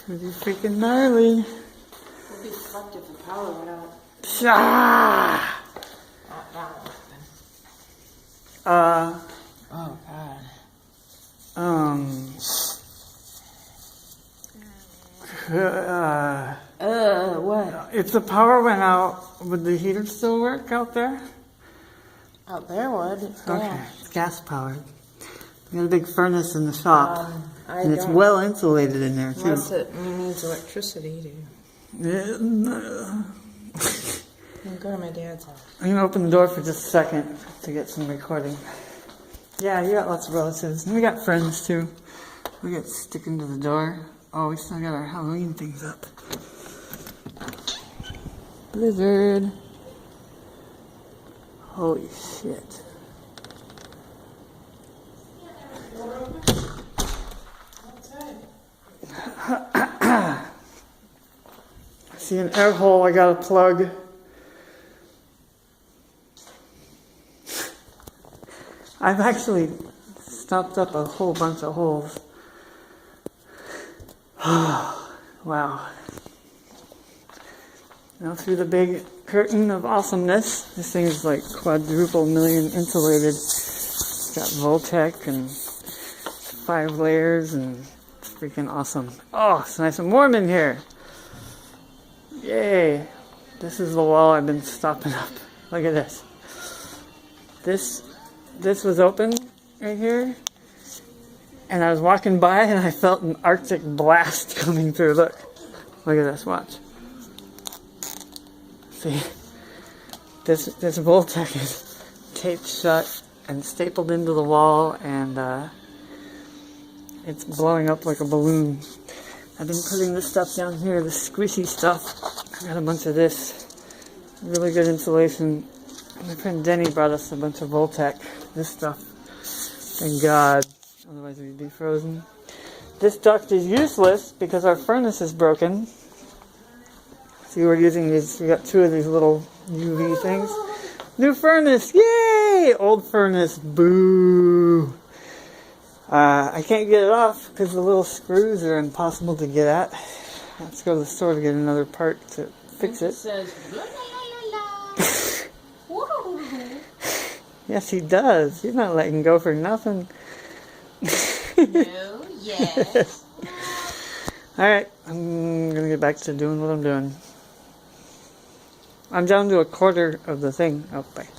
Pretty freaking gnarly. We'll be fucked if the power went out. Ah! Not that one. Oh god. What? If the power went out, would the heater still work out there? Out there would. It's Okay, gas. it's gas powered. We got a big furnace in the shop, I and it's don't. well insulated in there too. Unless it needs electricity to. I'll go to my dad's house. I'm gonna open the door for just a second to get some recording. Yeah, you got lots of relatives, and we got friends too. We got sticking to the door. Oh, we still got our Halloween things up. Blizzard. Holy shit. I see an air hole I gotta plug. I've actually stopped up a whole bunch of holes. Wow. Now through the big curtain of awesomeness. This thing is like quadruple million insulated. It's got Voltec and 5 layers and it's freaking awesome. Oh, it's nice and warm in here. Yay. This is the wall I've been stopping up. Look at this. This was open right here. And I was walking by and I felt an Arctic blast coming through. Look at this, watch. See, this Voltec is taped shut and stapled into the wall and it's blowing up like a balloon. I've been putting this stuff down here, the squishy stuff. I got a bunch of this, really good insulation. My friend Denny brought us a bunch of Voltec, this stuff. Thank God. Otherwise we'd be frozen. This duct is useless because our furnace is broken. See, we're using these, we got 2 of these little UV things. New furnace, yay! Old furnace, boo! I can't get it off because the little screws are impossible to get at. Let's go to the store to get another part to fix it. Says, la, la, la, la. Yes, he does. He's not letting go for nothing. No, yes. Alright, I'm gonna get back to doing what I'm doing. I'm down to a quarter of the thing. Oh, bye.